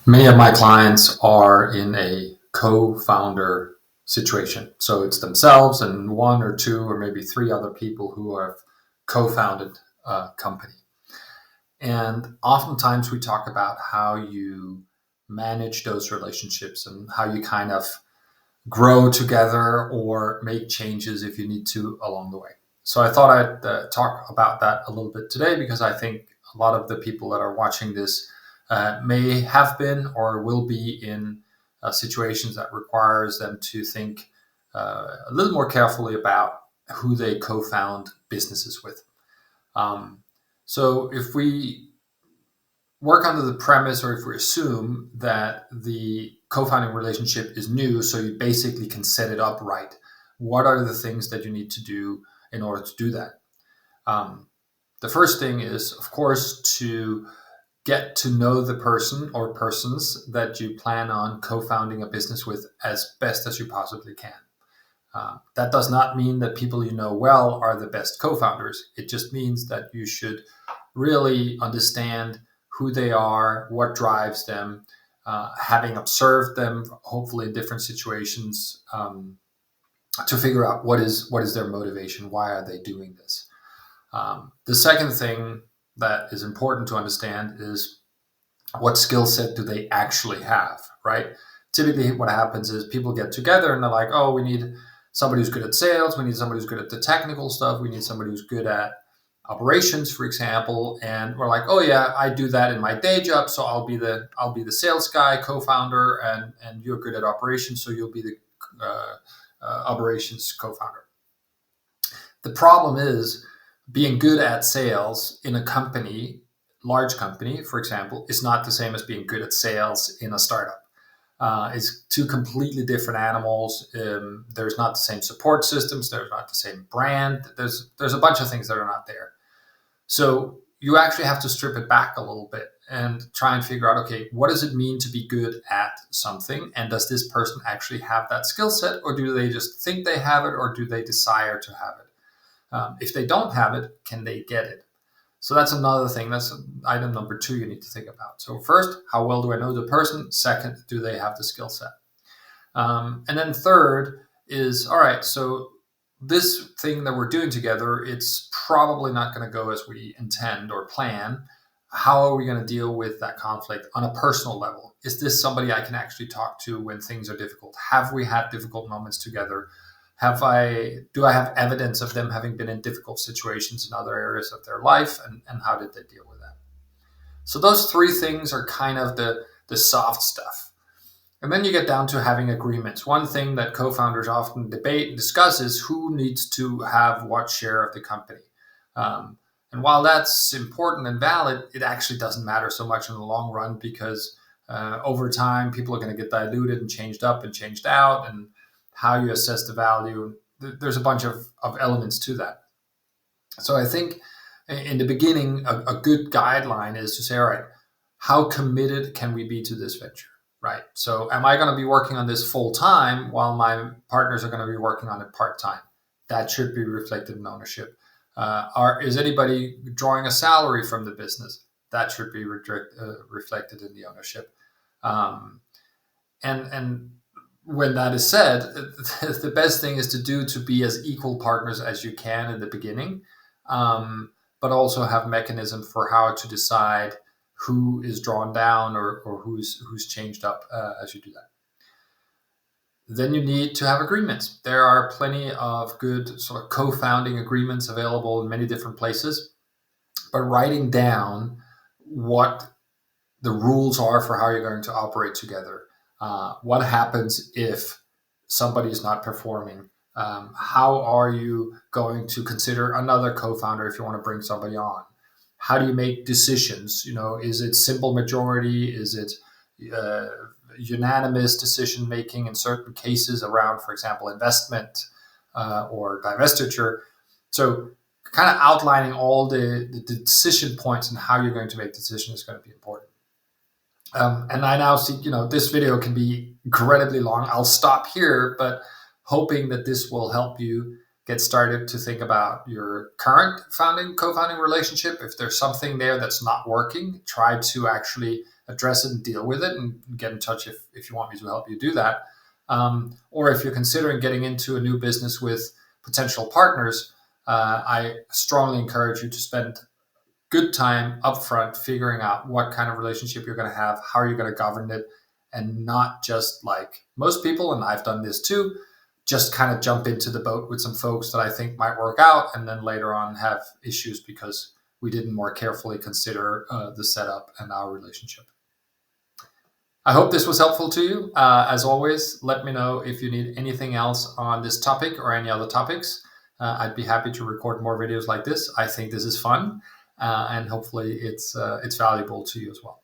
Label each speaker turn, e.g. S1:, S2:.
S1: Many of my clients are in a co-founder situation. So it's themselves and one or two or maybe three other people who have co-founded a company. And oftentimes we talk about how you manage those relationships and how you kind of grow together or make changes if you need to along the way. So I thought I'd talk about that a little bit today because I think a lot of the people that are watching this may have been or will be in situations that requires them to think a little more carefully about who they co-found businesses with. Um, so if we work under the premise, or if we assume that the co-founding relationship is new, so you basically can set it up right, what are the things that you need to do in order to do that? Um, the first thing is, of course, to get to know the person or persons that you plan on co-founding a business with as best as you possibly can. That does not mean that people you know well are the best co-founders. It just means that you should really understand who they are, what drives them, having observed them, hopefully in different situations, to figure out what is their motivation, why are they doing this. The second thing that is important to understand is what skill set do they actually have, right? Typically, what happens is people get together and they're like, oh, we need somebody who's good at sales, we need somebody who's good at the technical stuff, we need somebody who's good at operations, for example, and we're like, oh yeah, I do that in my day job, so I'll be the sales guy, co-founder, and you're good at operations, so you'll be the operations co-founder. The problem is being good at sales in a company, large company, for example, is not the same as being good at sales in a startup. It's two completely different animals. There's not the same support systems. There's not the same brand. There's a bunch of things that are not there. So you actually have to strip it back a little bit and try and figure out, okay, what does it mean to be good at something? And does this person actually have that skill set, or do they just think they have it, or do they desire to have it? If they don't have it, can they get it? So that's another thing. That's item number two you need to think about. So first, how well do I know the person? Second, do they have the skill set? And then third is, all right, so this thing that we're doing together, it's probably not going to go as we intend or plan. How are we going to deal with that conflict on a personal level? Is this somebody I can actually talk to when things are difficult? Have we had difficult moments together? Do I have evidence of them having been in difficult situations in other areas of their life, and how did they deal with that? So those three things are kind of the soft stuff. And then you get down to having agreements. One thing that co-founders often debate and discuss is who needs to have what share of the company. And while that's important and valid, it actually doesn't matter so much in the long run because over time, people are going to get diluted and changed up and changed out, and how you assess the value. There's a bunch of elements to that. So I think in the beginning, a good guideline is to say, all right, how committed can we be to this venture? Right. So am I going to be working on this full time while my partners are going to be working on it part time? That should be reflected in ownership. Is anybody drawing a salary from the business? That should be reflected in the ownership. Um, and when that is said, the best thing is to be as equal partners as you can in the beginning, but also have mechanism for how to decide who is drawn down or who's changed up as you do that. Then you need to have agreements. There are plenty of good sort of co-founding agreements available in many different places, but writing down what the rules are for how you're going to operate together. What happens if somebody is not performing? How are you going to consider another co-founder if you want to bring somebody on? How do you make decisions? Is it simple majority? Is it unanimous decision making in certain cases around, for example, investment or divestiture? So kind of outlining all the decision points and how you're going to make decisions is going to be important. And I now see, this video can be incredibly long. I'll stop here, but hoping that this will help you get started to think about your current co-founding relationship. If there's something there that's not working, try to actually address it and deal with it, and get in touch if you want me to help you do that. Or if you're considering getting into a new business with potential partners, I strongly encourage you to spend good time upfront figuring out what kind of relationship you're going to have, how you're going to govern it, and not just like most people, and I've done this too, just kind of jump into the boat with some folks that I think might work out, and then later on have issues because we didn't more carefully consider the setup and our relationship. I hope this was helpful to you. As always, let me know if you need anything else on this topic or any other topics. I'd be happy to record more videos like this. I think this is fun, and hopefully it's valuable to you as well.